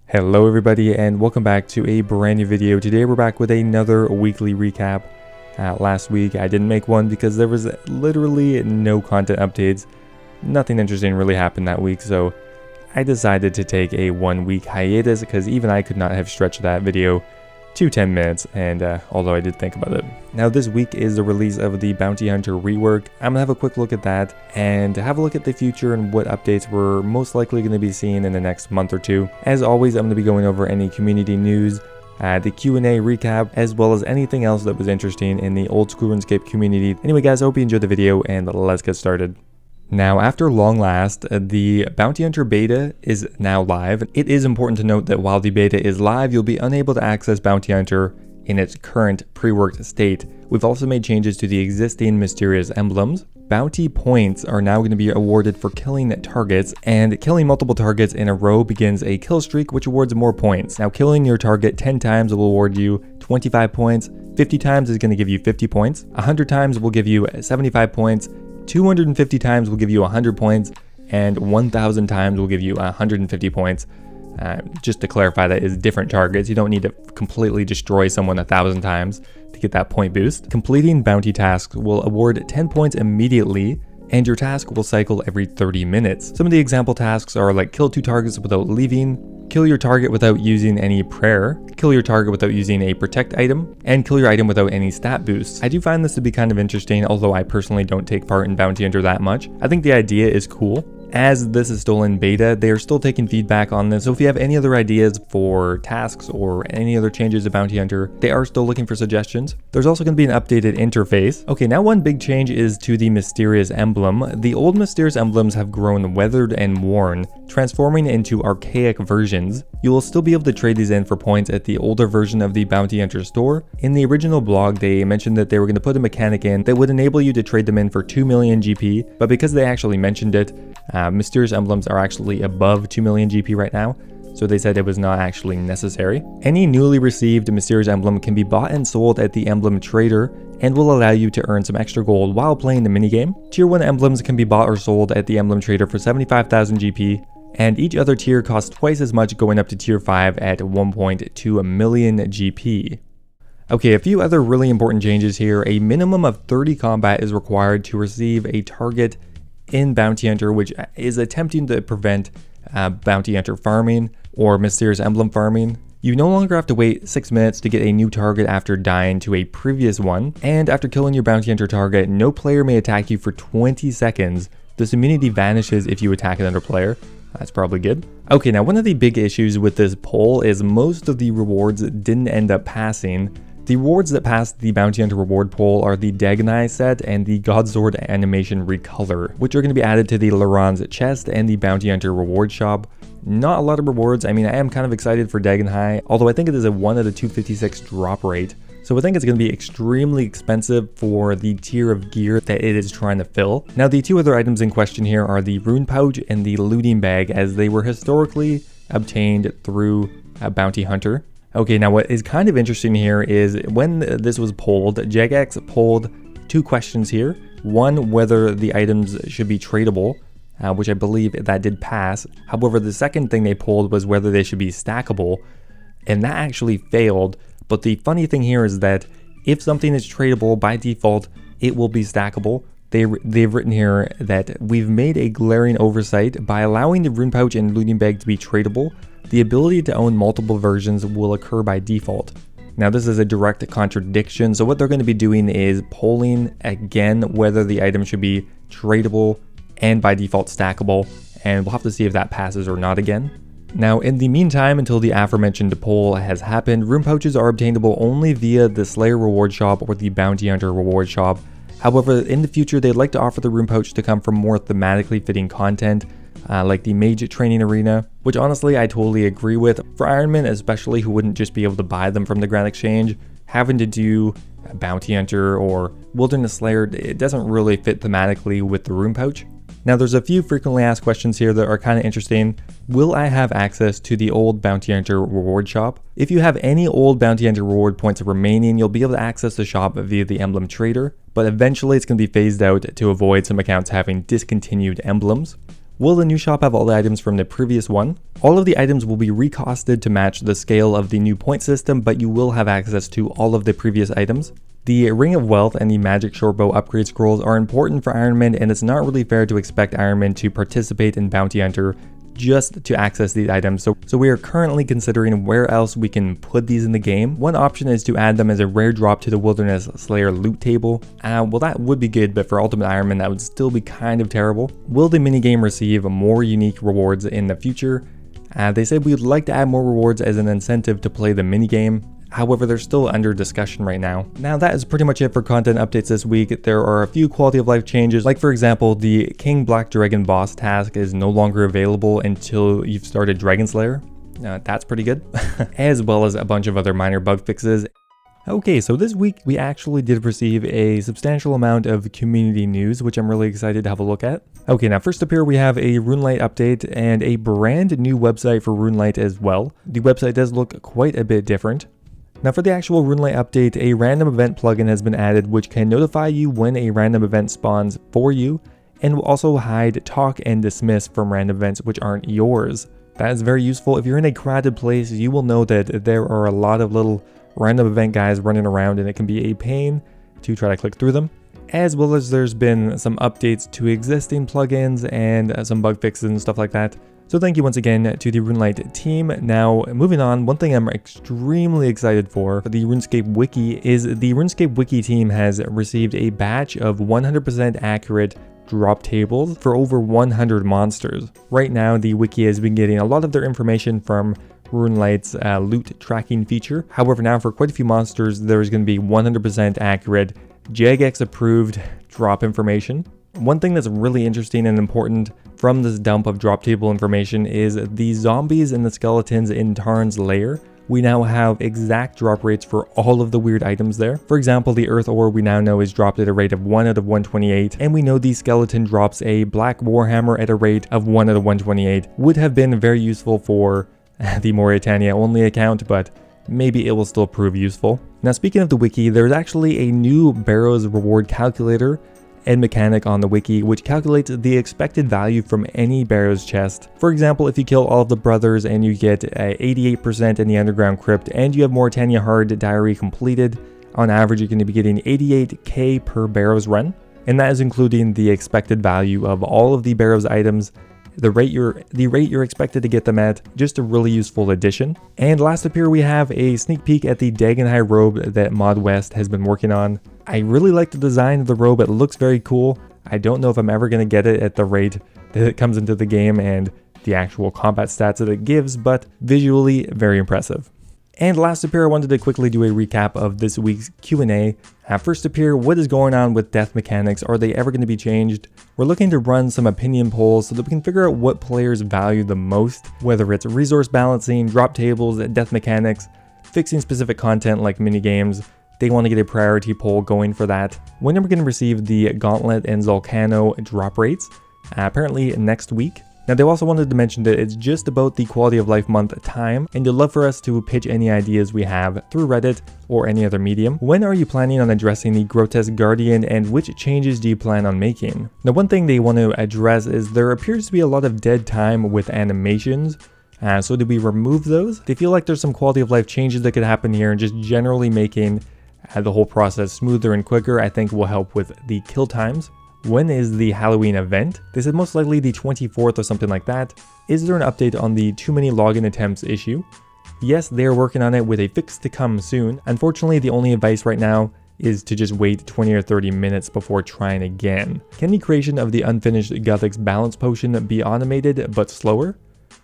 Hello everybody and welcome back to a brand new video. Today we're back with another weekly recap. Last week I didn't make one because there was literally no content updates. Nothing interesting really happened that week, so I decided to take a 1 week hiatus because even I could not have stretched that video to 10 minutes, and although I did think about it. Now this week is the release of the Bounty Hunter rework. I'm gonna have a quick look at that and have a look at the future and what updates we're most likely going to be seeing in the next month or two. As always, I'm going to be going over any community news, the Q&A recap, as well as anything else that was interesting in the old school RuneScape community. Anyway guys, I hope you enjoyed the video and let's get started. Now, after long last, the Bounty Hunter beta is now live. It is important to note that while the beta is live, you'll be unable to access Bounty Hunter in its current pre-worked state. We've also made changes to the existing mysterious emblems. Bounty points are now going to be awarded for killing targets, and killing multiple targets in a row begins a kill streak, which awards more points. Now, killing your target 10 times will award you 25 points, 50 times is going to give you 50 points, 100 times will give you 75 points, 250 times will give you 100 points, and 1,000 times will give you 150 points. Just to clarify, that is different targets. You don't need to completely destroy someone 1,000 times to get that point boost. Completing bounty tasks will award 10 points immediately, and your task will cycle every 30 minutes. Some of the example tasks are like kill 2 targets without leaving, kill your target without using any prayer, kill your target without using a protect item, and kill your item without any stat boosts. I do find this to be kind of interesting, although I personally don't take part in Bounty Hunter that much. I think the idea is cool. As this is still in beta, they are still taking feedback on this, so if you have any other ideas for tasks or any other changes to Bounty Hunter, they are still looking for suggestions. There's also going to be an updated interface. Okay, now one big change is to the mysterious emblem. The old mysterious emblems have grown weathered and worn, transforming into archaic versions. You will still be able to trade these in for points at the older version of the Bounty Hunter store. In the original blog, they mentioned that they were going to put a mechanic in that would enable you to trade them in for 2 million GP, but because they actually mentioned it, mysterious emblems are actually above 2 million GP right now, so they said it was not actually necessary. Any newly received mysterious emblem can be bought and sold at the emblem trader and will allow you to earn some extra gold while playing the minigame. Tier 1 emblems can be bought or sold at the emblem trader for 75,000 GP, and each other tier costs twice as much, going up to tier 5 at 1.2 million GP. Okay, a few other really important changes here. A minimum of 30 combat is required to receive a target in Bounty Hunter, which is attempting to prevent Bounty Hunter farming or mysterious emblem farming. You no longer have to wait 6 minutes to get a new target after dying to a previous one, and after killing your Bounty Hunter target, no player may attack you for 20 seconds. This immunity vanishes if you attack another player. That's probably good. Okay, now one of the big issues with this poll is most of the rewards didn't end up passing. The rewards that passed the Bounty Hunter reward poll are the Dagon set and the Godsword animation recolor, which are going to be added to the Laron's chest and the Bounty Hunter reward shop. Not a lot of rewards. I mean, I am kind of excited for Dagon, although I think it is a 1 out of 256 drop rate. So I think it's going to be extremely expensive for the tier of gear that it is trying to fill. Now, the two other items in question here are the rune pouch and the looting bag, as they were historically obtained through a Bounty Hunter. Okay, now what is kind of interesting here is when this was polled, jagex polled 2 questions here. One, whether the items should be tradable, which I believe that did pass. However, the second thing they polled was whether they should be stackable, and that actually failed. But the funny thing here is that if something is tradable, by default, it will be stackable. They've written here that we've made a glaring oversight by allowing the rune pouch and looting bag to be tradable. The ability to own multiple versions will occur by default. Now this is a direct contradiction, so what they're going to be doing is polling again whether the item should be tradable and by default stackable, and we'll have to see if that passes or not again. Now in the meantime, until the aforementioned poll has happened, rune pouches are obtainable only via the Slayer reward shop or the Bounty Hunter reward shop. However, in the future they'd like to offer the rune pouch to come from more thematically fitting content, like the mage training arena, which honestly I totally agree with. For Ironman especially, who wouldn't just be able to buy them from the Grand Exchange, having to do Bounty Hunter or Wilderness Slayer, it doesn't really fit thematically with the rune pouch. Now there's a few frequently asked questions here that are kind of interesting. Will I have access to the old Bounty Hunter reward shop? If you have any old Bounty Hunter reward points remaining, you'll be able to access the shop via the emblem trader, but eventually it's going to be phased out to avoid some accounts having discontinued emblems. Will the new shop have all the items from the previous one? All of the items will be recosted to match the scale of the new point system, but you will have access to all of the previous items. The Ring of Wealth and the Magic Shortbow upgrade scrolls are important for Iron Man, and it's not really fair to expect Iron Man to participate in Bounty Hunter just to access these items. So we are currently considering where else we can put these in the game. One option is to add them as a rare drop to the Wilderness Slayer loot table. Well, that would be good, but for Ultimate Iron Man, that would still be kind of terrible. Will the minigame receive more unique rewards in the future? They said we'd like to add more rewards as an incentive to play the minigame. However, they're still under discussion right now. Now that is pretty much it for content updates this week. There are a few quality of life changes, like for example, the King Black Dragon boss task is no longer available until you've started Dragon Slayer. That's pretty good. As well as a bunch of other minor bug fixes. Okay, so this week we actually did receive a substantial amount of community news, which I'm really excited to have a look at. Okay, now first up here we have a RuneLite update and a brand new website for RuneLite as well. The website does look quite a bit different. Now for the actual RuneLite update, a random event plugin has been added which can notify you when a random event spawns for you, and will also hide talk and dismiss from random events which aren't yours. That is very useful. If you're in a crowded place, you will know that there are a lot of little random event guys running around, and it can be a pain to try to click through them. As well as there's been some updates to existing plugins and some bug fixes and stuff like that. So thank you once again to the RuneLite team. Now, moving on, one thing I'm extremely excited for the RuneScape wiki is the RuneScape wiki team has received a batch of 100% accurate drop tables for over 100 monsters. Right now, the wiki has been getting a lot of their information from RuneLite's loot tracking feature. However, now for quite a few monsters, there's going to be 100% accurate, jagex approved drop information. One thing that's really interesting and important from this dump of drop table information is the zombies and the skeletons in Tarn's lair. We now have exact drop rates for all of the weird items there. For example, the earth ore we now know is dropped at a rate of 1 out of 128, and we know the skeleton drops a black warhammer at a rate of 1 out of 128. Would have been very useful for the Mauritania only account, but maybe it will still prove useful. Now speaking of the wiki, there's actually a new Barrows reward calculator and mechanic on the wiki, which calculates the expected value from any Barrows chest. For example, if you kill all of the brothers and you get 88% in the underground crypt and you have Mauritania Hard Diary completed, on average you're going to be getting 88k per Barrows run, and that is including the expected value of all of the Barrows items, the rate you're expected to get them at. Just a really useful addition. And last up here we have a sneak peek at the Dagon robe that Mod West has been working on. I really like the design of the robe. It looks very cool. I don't know if I'm ever going to get it at the rate that it comes into the game and the actual combat stats that it gives, but visually very impressive. And last up here, I wanted to quickly do a recap of this week's Q&A. First up here, what is going on with death mechanics? Are they ever going to be changed? We're looking to run some opinion polls so that we can figure out what players value the most, whether it's resource balancing, drop tables, death mechanics, fixing specific content like minigames. They want to get a priority poll going for that. When are we going to receive the Gauntlet and Zolcano drop rates? Apparently next week. Now they also wanted to mention that it's just about the quality of life month time, and they'd love for us to pitch any ideas we have through Reddit or any other medium. When are you planning on addressing the Grotesque Guardian, and which changes do you plan on making? Now one thing they want to address is there appears to be a lot of dead time with animations. So did we remove those? They feel like there's some quality of life changes that could happen here, and just generally making the whole process smoother and quicker I think will help with the kill times. When is the Halloween event? They said most likely the 24th or something like that. Is there an update on the too many login attempts issue? Yes, they are working on it with a fix to come soon. Unfortunately, the only advice right now is to just wait 20 or 30 minutes before trying again. Can the creation of the unfinished Guthix balance potion be automated but slower?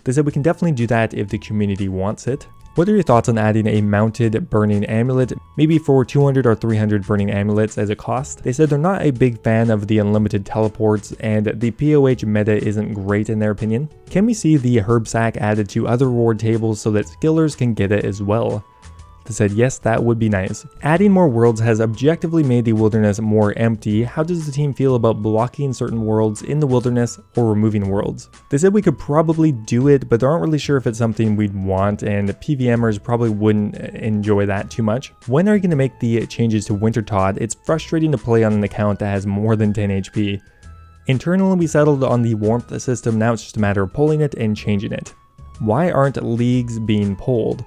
They said we can definitely do that if the community wants it. What are your thoughts on adding a mounted burning amulet, maybe for 200 or 300 burning amulets as a cost? They said they're not a big fan of the unlimited teleports, and the POH meta isn't great in their opinion. Can we see the herb sack added to other reward tables so that skillers can get it as well? They said yes, that would be nice. Adding more worlds has objectively made the wilderness more empty. How does the team feel about blocking certain worlds in the wilderness or removing worlds? They said we could probably do it, but they aren't really sure if it's something we'd want, and PVMers probably wouldn't enjoy that too much. When are you going to make the changes to Wintertodt? It's frustrating to play on an account that has more than 10 HP. Internally, we settled on the warmth system. Now it's just a matter of pulling it and changing it. Why aren't leagues being pulled?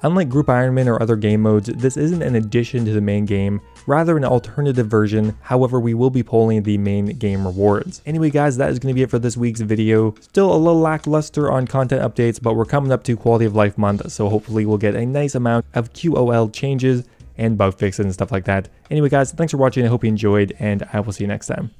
Unlike Group Ironman or other game modes, this isn't an addition to the main game, rather an alternative version. However, we will be pulling the main game rewards. Anyway guys, that is going to be it for this week's video. Still a little lackluster on content updates, but we're coming up to Quality of Life month, so hopefully we'll get a nice amount of QOL changes and bug fixes and stuff like that. Anyway guys, thanks for watching, I hope you enjoyed, and I will see you next time.